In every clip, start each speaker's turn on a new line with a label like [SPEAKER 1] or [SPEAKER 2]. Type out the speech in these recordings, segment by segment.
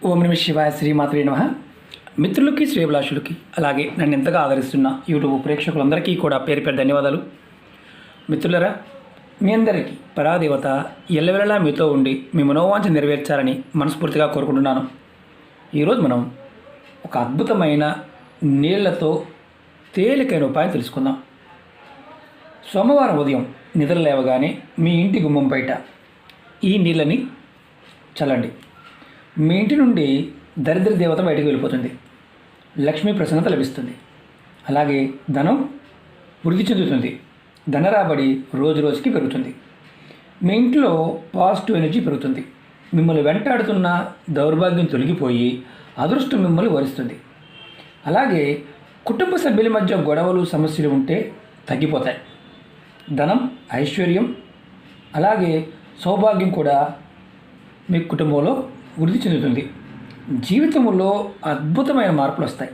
[SPEAKER 1] ఓం నమ శివాయ శ్రీమాత్రే నమః. మిత్రులకి శ్రేభిలాషులకి అలాగే నన్ను ఎంతగా ఆదరిస్తున్న యూట్యూబ్ ప్రేక్షకులందరికీ కూడా పేరు పేరు ధన్యవాదాలు. మిత్రులరా, మీ అందరికీ పరాదేవత ఎల్లవెల్లలా మీతో ఉండి మీ మనోవాంఛ నెరవేర్చాలని మనస్ఫూర్తిగా కోరుకుంటున్నాను. ఈరోజు మనం ఒక అద్భుతమైన నీళ్లతో తేలికైన ఉపాయం తెలుసుకుందాం. సోమవారం ఉదయం నిద్ర లేవగానే మీ ఇంటి గుమ్మం బయట ఈ నీళ్ళని చల్లండి. మీ ఇంటి నుండి దరిద్ర దేవత బయటకు వెళ్ళిపోతుంది, లక్ష్మీ ప్రసన్నత లభిస్తుంది, అలాగే ధనం వృద్ధి చెందుతుంది, ధనరాబడి రోజు రోజుకి పెరుగుతుంది. మీ ఇంట్లో పాజిటివ్ ఎనర్జీ పెరుగుతుంది. మిమ్మల్ని వెంటాడుతున్న దౌర్భాగ్యం తొలగిపోయి అదృష్టం మిమ్మల్ని వరిస్తుంది. అలాగే కుటుంబ సభ్యుల మధ్య గొడవలు సమస్యలు ఉంటే తగ్గిపోతాయి. ధనం, ఐశ్వర్యం, అలాగే సౌభాగ్యం కూడా మీ కుటుంబంలో వృద్ధి చెందుతుంది. జీవితంలో అద్భుతమైన మార్పులు వస్తాయి.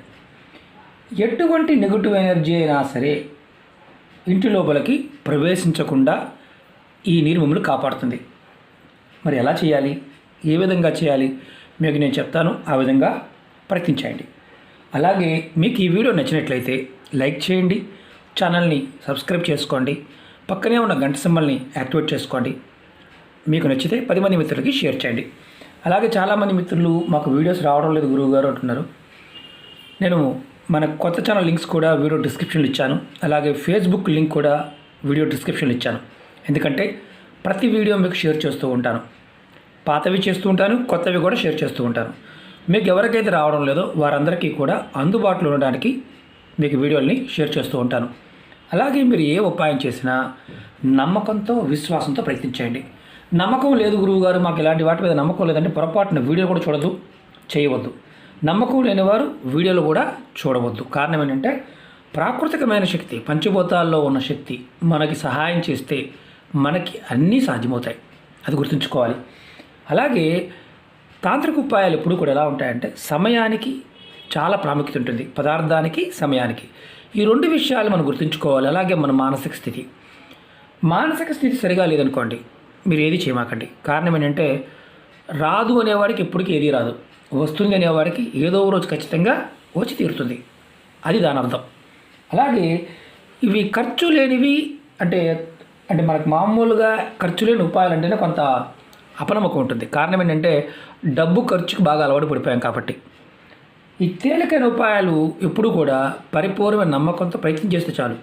[SPEAKER 1] ఎటువంటి నెగటివ్ ఎనర్జీ అయినా సరే ఇంటి లోపలికి ప్రవేశించకుండా ఈ నీరు మిమ్మల్ని కాపాడుతుంది. మరి ఎలా చేయాలి, ఏ విధంగా చేయాలి మీకు నేను చెప్తాను. ఆ విధంగా ప్రయత్నించండి. అలాగే మీకు ఈ వీడియో నచ్చినట్లయితే లైక్ చేయండి, ఛానల్ని సబ్స్క్రైబ్ చేసుకోండి, పక్కనే ఉన్న గంట సింబల్ని యాక్టివేట్ చేసుకోండి. మీకు నచ్చితే 10 మంది మిత్రులకి షేర్ చేయండి. అలాగే చాలామంది మిత్రులు మాకు వీడియోస్ రావడం లేదు గురువుగారు అంటున్నారు. నేను మన కొత్త ఛానల్ లింక్స్ కూడా వీడియో డిస్క్రిప్షన్లో ఇచ్చాను. అలాగే ఫేస్బుక్ లింక్ కూడా వీడియో డిస్క్రిప్షన్లో ఇచ్చాను. ఎందుకంటే ప్రతి వీడియో మీకు షేర్ చేస్తూ ఉంటాను. పాతవి చేస్తూ ఉంటాను, కొత్తవి కూడా షేర్ చేస్తూ ఉంటాను. మీకు ఎవరికైతే రావడం లేదో వారందరికీ కూడా అందుబాటులో ఉండడానికి మీకు వీడియోల్ని షేర్ చేస్తూ ఉంటాను. అలాగే మీరు ఏ ఉపాయం చేసినా నమ్మకంతో, విశ్వాసంతో ప్రయత్నించండి. నమ్మకం లేదు గురువుగారు, మాకు ఇలాంటి వాటి మీద నమ్మకం లేదంటే పొరపాటున వీడియో కూడా చూడదు, చేయవద్దు. నమ్మకం లేనివారు వీడియోలు కూడా చూడవద్దు. కారణం ఏంటంటే ప్రాకృతికమైన శక్తి, పంచభూతాల్లో ఉన్న శక్తి మనకి సహాయం చేస్తే మనకి అన్నీ సాధ్యమవుతాయి. అది గుర్తుంచుకోవాలి. అలాగే తాంత్రిక ఉపాయాలు ఎప్పుడు కూడా ఎలా ఉంటాయంటే సమయానికి చాలా ప్రాముఖ్యత ఉంటుంది. పదార్థానికి, సమయానికి, ఈ రెండు విషయాలు మనం గుర్తుంచుకోవాలి. అలాగే మన మానసిక స్థితి సరిగా లేదనుకోండి, మీరు ఏది చేయమాకండి. కారణం ఏంటంటే రాదు అనేవాడికి ఎప్పటికీ ఏది రాదు, వస్తుంది అనేవాడికి ఏదో రోజు ఖచ్చితంగా వచ్చి తీరుతుంది. అది దాని అర్థం. అలాగే ఇవి ఖర్చు లేనివి అంటే మనకు మామూలుగా ఖర్చు లేని ఉపాయాలు అంటేనే కొంత అపనమ్మకం ఉంటుంది. కారణం ఏంటంటే డబ్బు ఖర్చుకు బాగా అలవాటు పడిపోయాం కాబట్టి. ఈ తేలికైన ఉపాయాలు ఎప్పుడు కూడా పరిపూర్ణమైన నమ్మకంతో ప్రయత్నం చేస్తే చాలు.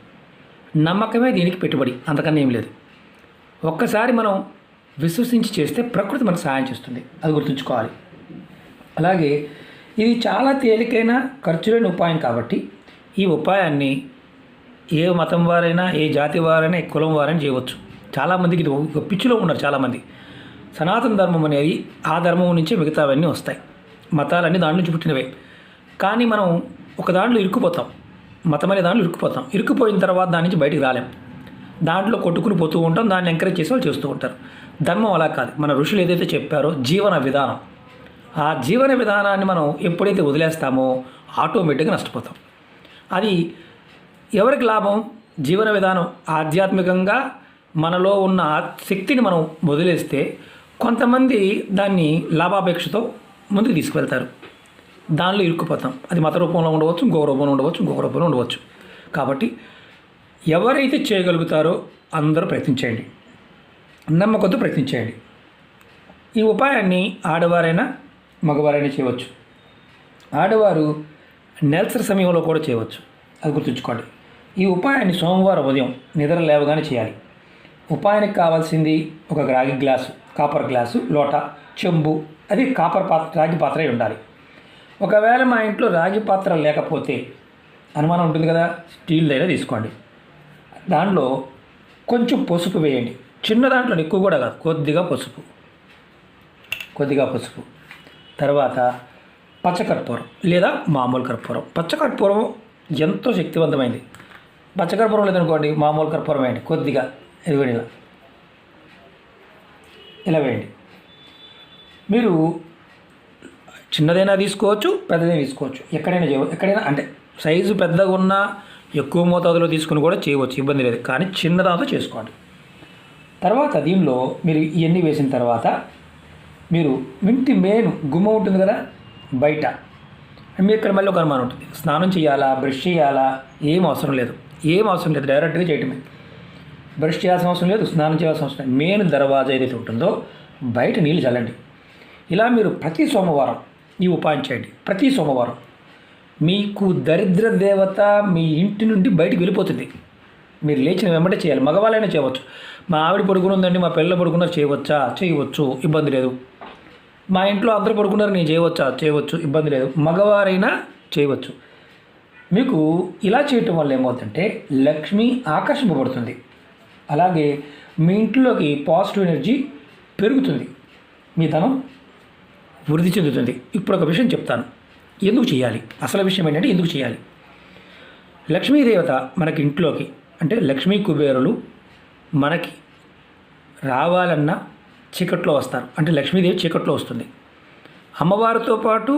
[SPEAKER 1] నమ్మకమే దీనికి పెట్టుబడి, అంతకన్నా ఏం లేదు. ఒక్కసారి మనం విశ్వసించి చేస్తే ప్రకృతి మనకు సహాయం చేస్తుంది. అది గుర్తుంచుకోవాలి. అలాగే ఇది చాలా తేలికైన ఖర్చు లేని ఉపాయం కాబట్టి ఈ ఉపాయాన్ని ఏ మతం వారైనా, ఏ జాతి వారైనా, ఏ కులం వారైనా చేయవచ్చు. చాలామందికి ఇది ఒక పిచ్చిలో ఉన్నారు. చాలామంది సనాతన ధర్మం అనేది ఆ ధర్మం నుంచే మిగతావన్నీ వస్తాయి. మతాలన్నీ దాని నుంచి పుట్టినవే. కానీ మనం ఒక దాంట్లో ఇరుక్కుపోతాం, మతం అనే దాంట్లో ఇరుక్కుపోతాం. ఇరుక్కుపోయిన తర్వాత దాని నుంచి బయటికి రాలేం. దాంట్లో కొట్టుకుని పోతూ ఉంటాం, దాన్ని ఎంకరేజ్ చేసే వాళ్ళు చేస్తూ ఉంటారు. ధర్మం అలా కాదు. మన ఋషులు ఏదైతే చెప్పారో జీవన విధానం, ఆ జీవన విధానాన్ని మనం ఎప్పుడైతే వదిలేస్తామో ఆటోమేటిక్గా నష్టపోతాం. అది ఎవరికి లాభం? జీవన విధానం ఆధ్యాత్మికంగా మనలో ఉన్న శక్తిని మనం వదిలేస్తే కొంతమంది దాన్ని లాభాపేక్షతో ముందుకు తీసుకువెళ్తారు. దానిలో ఇరుక్కుపోతాం. అది మత రూపంలో ఉండవచ్చు, ఇంకొక రూపంలో ఉండవచ్చు, ఇంకొక రూపంలో ఉండవచ్చు. కాబట్టి ఎవరైతే చేయగలుగుతారో అందరూ ప్రయత్నించేయండి, నమ్మకంతో ప్రయత్నించేయండి. ఈ ఉపాయాన్ని ఆడవారైనా మగవారైనా చేయవచ్చు. ఆడవారు నెలసరి సమయంలో కూడా చేయవచ్చు. అది గుర్తుంచుకోండి. ఈ ఉపాయాన్ని సోమవారం ఉదయం నిద్ర లేవగానే చేయాలి. ఉపాయానికి కావాల్సింది ఒక రాగి గ్లాసు, కాపర్ గ్లాసు, లోట, చెంబు, అది రాగి పాత్ర అయి ఉండాలి. ఒకవేళ మా ఇంట్లో రాగి పాత్ర లేకపోతే అనుమానం ఉంటుంది కదా, స్టీల్దైనా తీసుకోండి. దాంట్లో కొంచెం పసుపు వేయండి. చిన్న దాంట్లో ఎక్కువ కూడా కాదు, కొద్దిగా పసుపు. తర్వాత పచ్చకర్పూరం లేదా మామూలు కర్పూరం. పచ్చకర్పూరం ఎంతో శక్తివంతమైంది. పచ్చకర్పూరం లేదనుకోండి, మామూలు కర్పూరం వేయండి. కొద్దిగా ఇదిగోండి, ఇలా వేయండి. మీరు చిన్నదైనా తీసుకోవచ్చు, పెద్దదైనా తీసుకోవచ్చు. ఎక్కడైనా అంటే సైజు పెద్దగా ఉన్నా ఎక్కువ మోతాదులో తీసుకుని కూడా చేయవచ్చు, ఇబ్బంది లేదు. కానీ చిన్నదాంతో చేసుకోండి. తర్వాత దీనిలో మీరు ఇవన్నీ వేసిన తర్వాత మీరు ఇంటి మెయిన్ గుమ్మం ఉంటుంది కదా బయట, మీ ఇక్కడ మళ్ళీ ఒక అనుమానం ఉంటుంది, స్నానం చేయాలా, బ్రష్ చేయాలా? ఏం అవసరం లేదు, డైరెక్ట్గా చేయటమే. బ్రష్ చేయాల్సిన అవసరం లేదు, స్నానం చేయాల్సిన అవసరం లేదు. మెయిన్ దర్వాజా ఏదైతే ఉంటుందో బయట నీళ్ళు చల్లండి. ఇలా మీరు ప్రతి సోమవారం ఈ ఉపాయం చేయండి. ప్రతి సోమవారం మీకు దరిద్ర దేవత మీ ఇంటి నుండి బయటికి వెళ్ళిపోతుంది. మీరు లేచిన వెంబడే చేయాలి. మగవాళ్ళైనా చేయవచ్చు. మా ఆవిడ పడుకుని ఉందండి, మా పిల్లలు పడుకున్నారు, చేయవచ్చు, ఇబ్బంది లేదు. మా ఇంట్లో అందరూ పడుకున్నారు, నేను చేయవచ్చు, ఇబ్బంది లేదు. మగవారైనా చేయవచ్చు. మీకు ఇలా చేయటం వల్ల ఏమవుతుందంటే లక్ష్మి ఆకర్షింపబడుతుంది. అలాగే మీ ఇంట్లోకి పాజిటివ్ ఎనర్జీ పెరుగుతుంది, మీ ధనం వృద్ధి చెందుతుంది. ఇప్పుడు ఒక విషయం చెప్తాను, ఎందుకు చేయాలి. అసలు విషయం ఏంటంటే ఎందుకు చేయాలి. లక్ష్మీదేవత మనకి ఇంట్లోకి అంటే లక్ష్మీ కుబేరులు మనకి రావాలన్నా చీకట్లో వస్తారు. అంటే లక్ష్మీదేవి చీకట్లో వస్తుంది. అమ్మవారితో పాటు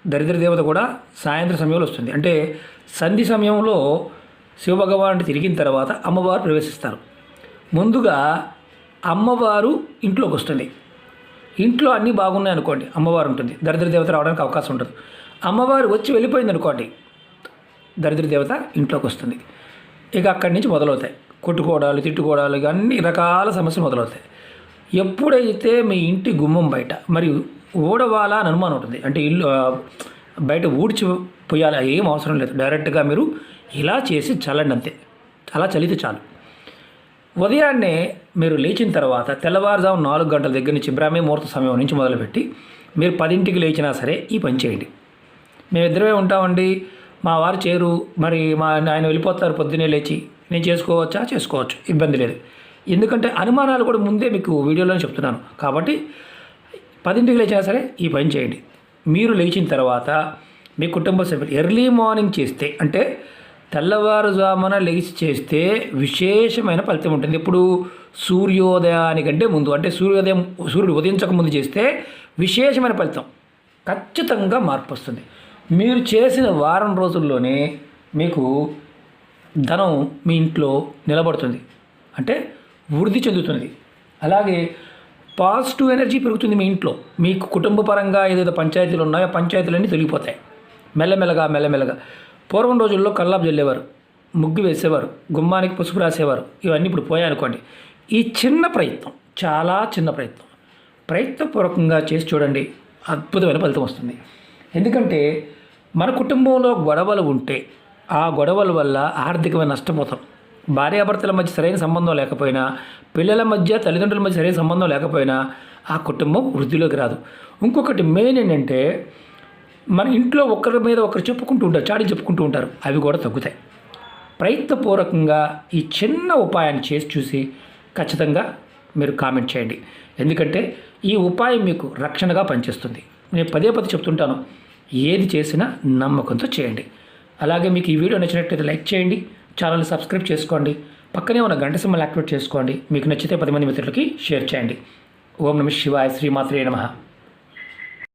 [SPEAKER 1] దరిద్ర దేవత కూడా సాయంత్రం సమయంలో వస్తుంది. అంటే సంధి సమయంలో శివభగవానుడు తిరిగిన తర్వాత అమ్మవారు ప్రవేశిస్తారు. ముందుగా అమ్మవారు ఇంట్లోకి వస్తుంది. ఇంట్లో అన్నీ బాగున్నాయి అనుకోండి, అమ్మవారు ఉంటుంది, దరిద్ర దేవత రావడానికి అవకాశం ఉంటుంది. అమ్మవారు వచ్చి వెళ్ళిపోయింది అనుకోండి, దరిద్ర దేవత ఇంట్లోకి వస్తుంది. ఇక అక్కడి నుంచి మొదలవుతాయి కొట్టుకోవడాలు, తిట్టుకోవడాలు, అన్ని రకాల సమస్యలు మొదలవుతాయి. ఎప్పుడైతే మీ ఇంటి గుమ్మం బయట మరియు ఊడవాలా అని అనుమానం ఉంటుంది, అంటే ఇల్లు బయట ఊడ్చి పోయాలి, ఏం అవసరం లేదు, డైరెక్ట్గా మీరు ఇలా చేసి చల్లండి అంతే. అలా చల్లితే చాలు. ఉదయాన్నే మీరు లేచిన తర్వాత తెల్లవారుజాము 4 గంటల దగ్గర నుంచి బ్రాహ్మీ ముహూర్త సమయం నుంచి మొదలుపెట్టి మీరు 10ంటికి లేచినా సరే ఈ పని చేయండి. మేమిద్దరమే ఉంటామండి, మా వారు చేరు, మరి ఆయన వెళ్ళిపోతారు పొద్దున్నే లేచి, నేను చేసుకోవచ్చు, ఇబ్బంది లేదు. ఎందుకంటే అనుమానాలు కూడా ముందే మీకు వీడియోలోనే చెప్తున్నాను కాబట్టి 10ంటికి లేచినా సరే ఈ పని చేయండి. మీరు లేచిన తర్వాత మీ కుటుంబ సభ్యులు ఎర్లీ మార్నింగ్ చేస్తే, అంటే తెల్లవారుజామున లేచి చేస్తే విశేషమైన ఫలితం ఉంటుంది. ఇప్పుడు సూర్యోదయానికంటే ముందు, అంటే సూర్యుడు ఉదయించక ముందు చేస్తే విశేషమైన ఫలితం, ఖచ్చితంగా మార్పు వస్తుంది. మీరు చేసిన వారం రోజుల్లోనే మీకు ధనం మీ ఇంట్లో నిలబడుతుంది, అంటే వృద్ధి చెందుతుంది. అలాగే పాజిటివ్ ఎనర్జీ పెరుగుతుంది మీ ఇంట్లో. మీకు కుటుంబ పరంగా ఏదైతే పంచాయతీలు ఉన్నాయో పంచాయతీలన్నీ తొలగిపోతాయి మెల్లమెల్లగా. పూర్వం రోజుల్లో కల్లాపు చల్లేవారు, ముగ్గు వేసేవారు, గుమ్మానికి పసుపు రాసేవారు, ఇవన్నీ ఇప్పుడు పోయాయనుకోండి. ఈ చిన్న ప్రయత్నం, చాలా చిన్న ప్రయత్నపూర్వకంగా చేసి చూడండి, అద్భుతమైన ఫలితం వస్తుంది. ఎందుకంటే మన కుటుంబంలో గొడవలు ఉంటే ఆ గొడవల వల్ల ఆర్థికమైన నష్టపోతాం. భార్యాభర్తల మధ్య సరైన సంబంధం లేకపోయినా, పిల్లల మధ్య తల్లిదండ్రుల మధ్య సరైన సంబంధం లేకపోయినా ఆ కుటుంబం వృద్ధిలోకి రాదు. ఇంకొకటి మెయిన్ ఏంటంటే మన ఇంట్లో ఒకరి మీద ఒకరు చాడీలు చెప్పుకుంటూ ఉంటారు, అవి కూడా తగ్గుతాయి. ప్రయత్నపూర్వకంగా ఈ చిన్న ఉపాయాన్ని చేసి చూసి ఖచ్చితంగా మీరు కామెంట్ చేయండి. ఎందుకంటే ఈ ఉపాయం మీకు రక్షణగా పనిచేస్తుంది. నేను పదే చెప్తుంటాను, ఏది చేసినా నమ్మకంతో చేయండి. అలాగే మీకు ఈ వీడియో నచ్చినట్లయితే లైక్ చేయండి, ఛానల్ని సబ్స్క్రైబ్ చేసుకోండి, పక్కనే ఉన్న గంట సింబల్ యాక్టివేట్ చేసుకోండి. మీకు నచ్చితే 10 మంది మిత్రులకి షేర్ చేయండి. ఓం నమః శివాయ, శ్రీమాత్రే నమః.